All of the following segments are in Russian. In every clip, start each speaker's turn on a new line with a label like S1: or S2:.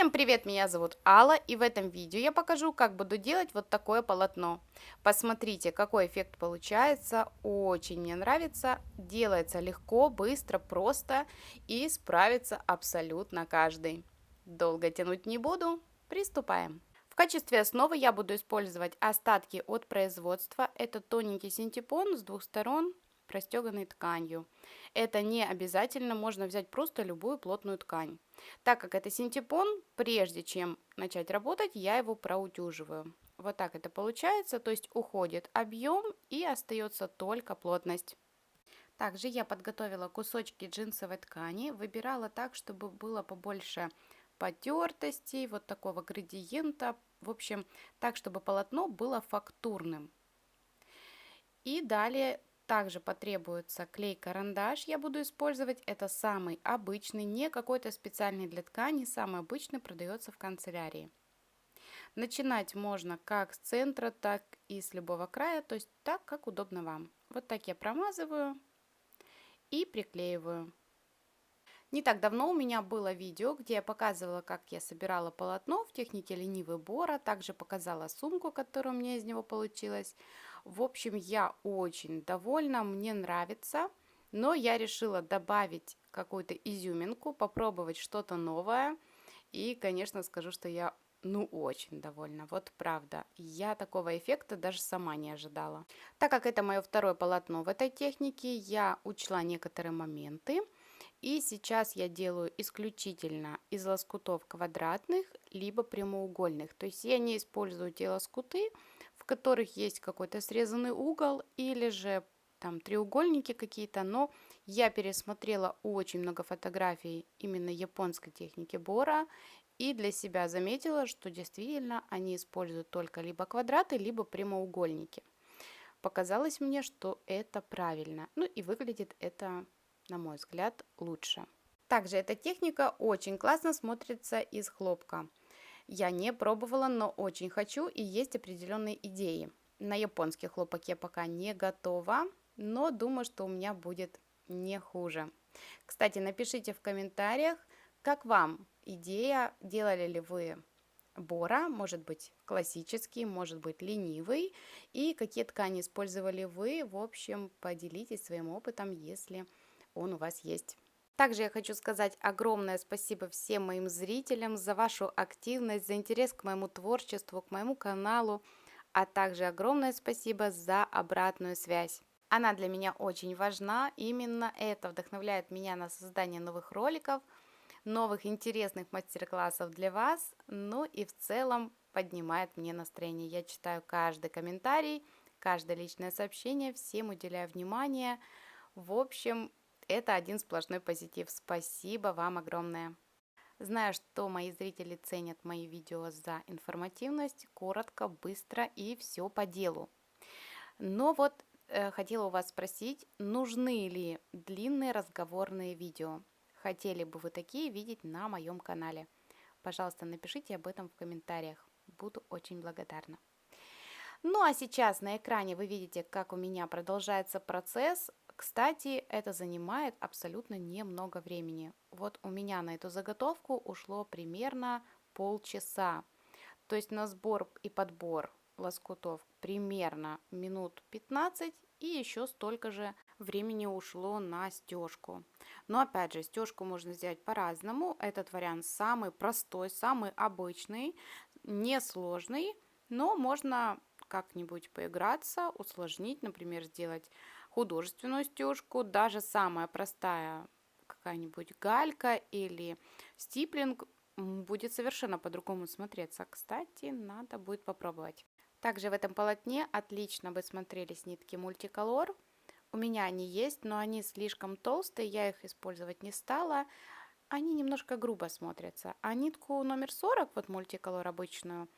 S1: Всем привет, меня зовут Алла, и в этом видео я покажу, как буду делать вот такое полотно. Посмотрите, какой эффект получается, очень мне нравится, делается легко, быстро, просто и справится абсолютно каждый. Долго тянуть не буду, приступаем. В качестве основы я буду использовать остатки от производства, это тоненький синтепон с двух сторон, простеганной тканью. Это не обязательно, можно взять просто любую плотную ткань. Так как это синтепон, прежде чем начать работать, я его проутюживаю. Вот так это получается, то есть уходит объем и остается только плотность. Также я подготовила кусочки джинсовой ткани, выбирала так, чтобы было побольше потертостей, вот такого градиента, в общем, так, чтобы полотно было фактурным. И далее также потребуется клей-карандаш, я буду использовать, это самый обычный, не какой-то специальный для ткани, самый обычный, продается в канцелярии. Начинать можно как с центра, так и с любого края, то есть так, как удобно вам. Вот так я промазываю и приклеиваю. Не так давно у меня было видео, где я показывала, как я собирала полотно в технике ленивый бора, также показала сумку, которая у меня из него получилась. В общем, я очень довольна, мне нравится, но я решила добавить какую-то изюминку, попробовать что-то новое. И, конечно, скажу, что я очень довольна, вот правда. Я такого эффекта даже сама не ожидала. Так как это мое второе полотно в этой технике, я учла некоторые моменты. И сейчас я делаю исключительно из лоскутов квадратных, либо прямоугольных. То есть я не использую те лоскуты, в которых есть какой-то срезанный угол или же там треугольники какие-то, но я пересмотрела очень много фотографий именно японской техники бора и для себя заметила, что действительно они используют только либо квадраты, либо прямоугольники. Показалось мне, что это правильно. Ну и выглядит это, на мой взгляд, лучше. Также эта техника очень классно смотрится из хлопка. Я не пробовала, но очень хочу и есть определенные идеи. На японский хлопок я пока не готова, но думаю, что у меня будет не хуже. Кстати, напишите в комментариях, как вам идея, делали ли вы бора, может быть классический, может быть ленивый, и какие ткани использовали вы. В общем, поделитесь своим опытом, если он у вас есть. Также я хочу сказать огромное спасибо всем моим зрителям за вашу активность, за интерес к моему творчеству, к моему каналу, а также огромное спасибо за обратную связь. Она для меня очень важна, именно это вдохновляет меня на создание новых роликов, новых интересных мастер-классов для вас, ну и в целом поднимает мне настроение. Я читаю каждый комментарий, каждое личное сообщение, всем уделяю внимание. В общем, это один сплошной позитив. Спасибо вам огромное. Знаю, что мои зрители ценят мои видео за информативность, коротко, быстро и все по делу. Но вот хотела у вас спросить, нужны ли длинные разговорные видео? Хотели бы вы такие видеть на моем канале? Пожалуйста, напишите об этом в комментариях. Буду очень благодарна. Ну а сейчас на экране вы видите, как у меня продолжается процесс. Кстати, это занимает абсолютно немного времени. Вот у меня на эту заготовку ушло примерно полчаса. То есть на сбор и подбор лоскутов примерно минут 15 и еще столько же времени ушло на стежку. Но опять же, стежку можно сделать по-разному. Этот вариант самый простой, самый обычный, несложный, но можно как-нибудь поиграться, усложнить, например, сделать художественную стежку, даже самая простая какая-нибудь галька или стиплинг будет совершенно по-другому смотреться. Кстати, надо будет попробовать. Также в этом полотне отлично бы смотрелись нитки мультиколор. У меня они есть, но они слишком толстые, я их использовать не стала. Они немножко грубо смотрятся. А нитку номер 40, вот мультиколор обычную,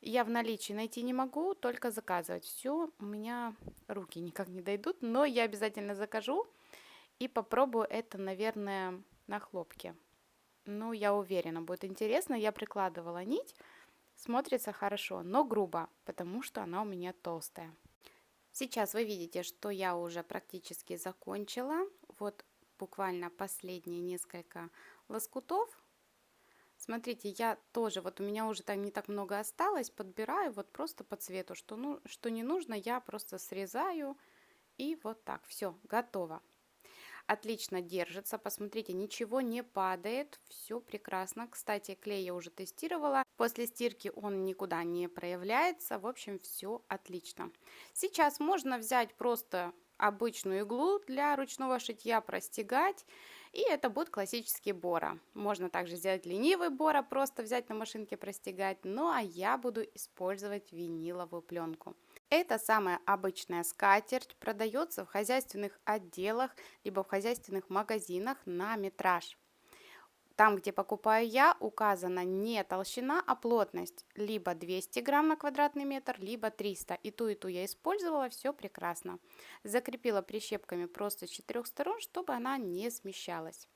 S1: я в наличии найти не могу, только заказывать. Все, у меня руки никак не дойдут, но я обязательно закажу и попробую это, наверное, на хлопке. Ну, я уверена, будет интересно. Я прикладывала нить, смотрится хорошо, но грубо, потому что она у меня толстая. Сейчас вы видите, что я уже практически закончила. Вот буквально последние несколько лоскутов. Смотрите, я тоже, вот у меня уже там не так много осталось, подбираю вот просто по цвету, что, ну, что не нужно, я просто срезаю и вот так, все, готово. Отлично держится, посмотрите, ничего не падает, все прекрасно. Кстати, клей я уже тестировала, после стирки он никуда не проявляется, в общем, все отлично. Сейчас можно взять просто обычную иглу для ручного шитья, простегать, и это будет классический Бора. Можно также сделать ленивый Бора, просто взять на машинке простегать, ну а я буду использовать виниловую пленку. Это самая обычная скатерть, продается в хозяйственных отделах, либо в хозяйственных магазинах на метраж. Там, где покупаю я, указана не толщина, а плотность. Либо 200 грамм на квадратный метр, либо 300. И ту я использовала, все прекрасно. Закрепила прищепками просто с 4 сторон, чтобы она не смещалась.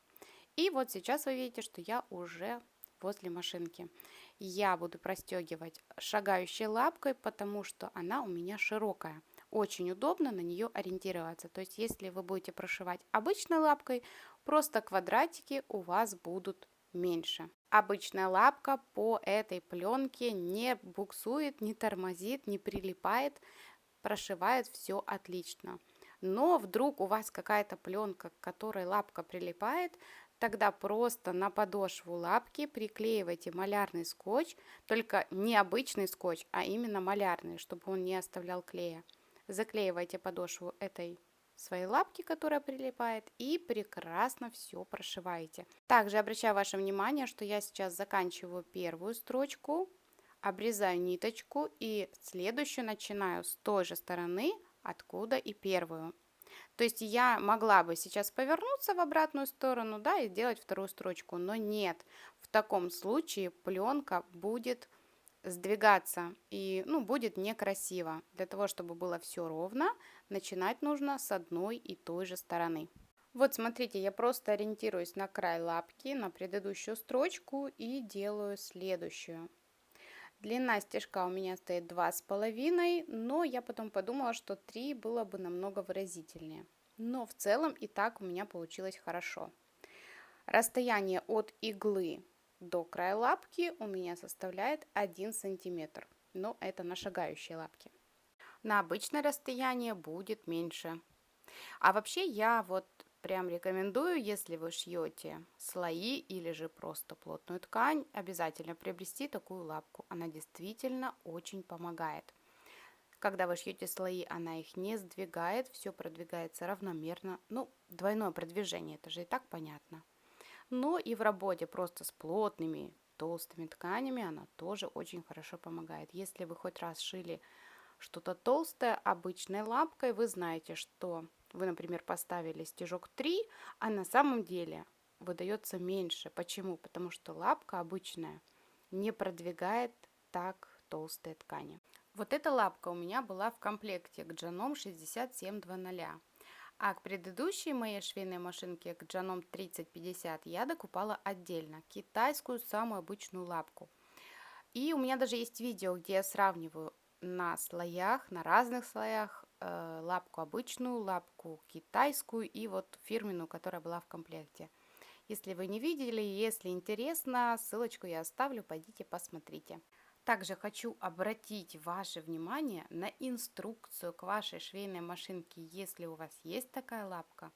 S1: И вот сейчас вы видите, что я уже возле машинки. Я буду простегивать шагающей лапкой, потому что она у меня широкая. Очень удобно на нее ориентироваться. То есть, если вы будете прошивать обычной лапкой, просто квадратики у вас будут меньше. Обычная лапка по этой пленке не буксует, не тормозит, не прилипает, прошивает все отлично. Но вдруг у вас какая-то пленка, к которой лапка прилипает, тогда просто на подошву лапки приклеивайте малярный скотч, только не обычный скотч, а именно малярный, чтобы он не оставлял клея. Заклеивайте подошву этой своей лапки, которая прилипает, и прекрасно все прошиваете. Также обращаю ваше внимание, что я сейчас заканчиваю первую строчку, обрезаю ниточку и следующую начинаю с той же стороны, откуда и первую. То есть я могла бы сейчас повернуться в обратную сторону, да, и сделать вторую строчку, но нет. В таком случае пленка будет сдвигаться и, ну, будет некрасиво. Для того, чтобы было все ровно, начинать нужно с одной и той же стороны. Вот смотрите, я просто ориентируюсь на край лапки, на предыдущую строчку и делаю следующую. Длина стежка у меня стоит 2,5, но я потом подумала, что 3 было бы намного выразительнее. Но в целом и так у меня получилось хорошо. Расстояние от иглы до края лапки у меня составляет 1 сантиметр. Но это на шагающей лапке. На обычное расстояние будет меньше. А вообще я вот прям рекомендую, если вы шьете слои или же просто плотную ткань, обязательно приобрести такую лапку. Она действительно очень помогает. Когда вы шьете слои, она их не сдвигает, все продвигается равномерно. Ну, двойное продвижение, это же и так понятно. Но и в работе просто с плотными, толстыми тканями она тоже очень хорошо помогает. Если вы хоть раз шили что-то толстое обычной лапкой, вы знаете, что вы, например, поставили стежок 3, а на самом деле выдается меньше. Почему? Потому что лапка обычная не продвигает так толстые ткани. Вот эта лапка у меня была в комплекте к Джаном 6700, а к предыдущей моей швейной машинке, к Джаном 3050, я докупала отдельно китайскую самую обычную лапку. И у меня даже есть видео, где я сравниваю на слоях, на разных слоях лапку обычную, лапку китайскую и вот фирменную, которая была в комплекте. Если вы не видели, если интересно, ссылочку я оставлю, пойдите посмотрите. Также хочу обратить ваше внимание на инструкцию к вашей швейной машинке, если у вас есть такая лапка.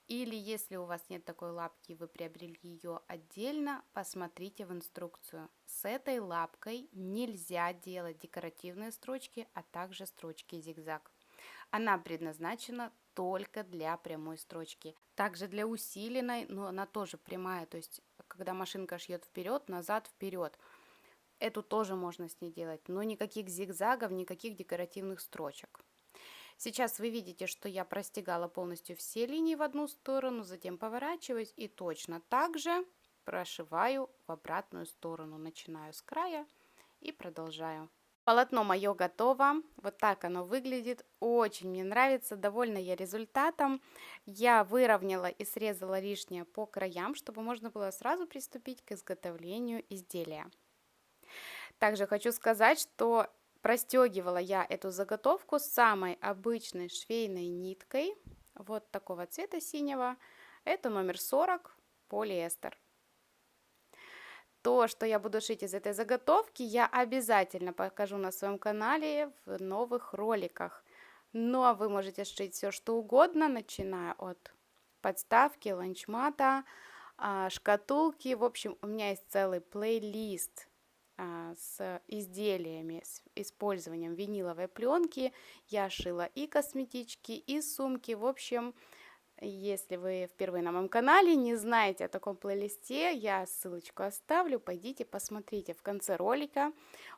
S1: Или если у вас нет такой лапки, вы приобрели ее отдельно, посмотрите в инструкцию. С этой лапкой нельзя делать декоративные строчки, а также строчки зигзаг. Она предназначена только для прямой строчки. Также для усиленной, но она тоже прямая, то есть когда машинка шьет вперед, назад, вперед. Эту тоже можно с ней делать, но никаких зигзагов, никаких декоративных строчек. Сейчас вы видите, что я простегала полностью все линии в одну сторону, затем поворачиваюсь и точно так же прошиваю в обратную сторону. Начинаю с края и продолжаю. Полотно мое готово, вот так оно выглядит, очень мне нравится, довольна я результатом. Я выровняла и срезала лишнее по краям, чтобы можно было сразу приступить к изготовлению изделия. Также хочу сказать, что простегивала я эту заготовку самой обычной швейной ниткой, вот такого цвета синего, это номер 40 полиэстер. то, что я буду шить из этой заготовки, я обязательно покажу на своем канале в новых роликах. Ну а вы можете сшить все что угодно, начиная от подставки, ланчмата, шкатулки. В общем, у меня есть целый плейлист с изделиями, с использованием виниловой пленки. Я шила и косметички, и сумки. В общем, если вы впервые на моем канале, не знаете о таком плейлисте, я ссылочку оставлю, пойдите посмотрите. В конце ролика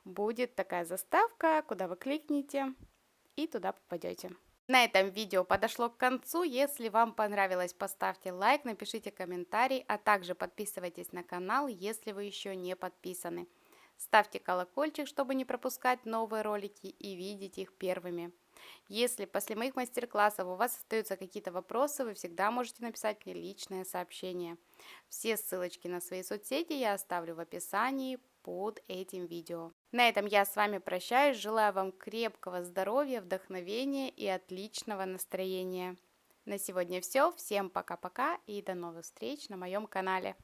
S1: будет такая заставка, куда вы кликните и туда попадете. На этом видео подошло к концу. Если вам понравилось, поставьте лайк, напишите комментарий, а также подписывайтесь на канал, если вы еще не подписаны. Ставьте колокольчик, чтобы не пропускать новые ролики и видеть их первыми. Если после моих мастер-классов у вас остаются какие-то вопросы, вы всегда можете написать мне личное сообщение. Все ссылочки на свои соцсети я оставлю в описании под этим видео. На этом я с вами прощаюсь. Желаю вам крепкого здоровья, вдохновения и отличного настроения. На сегодня все. Всем пока-пока и до новых встреч на моем канале.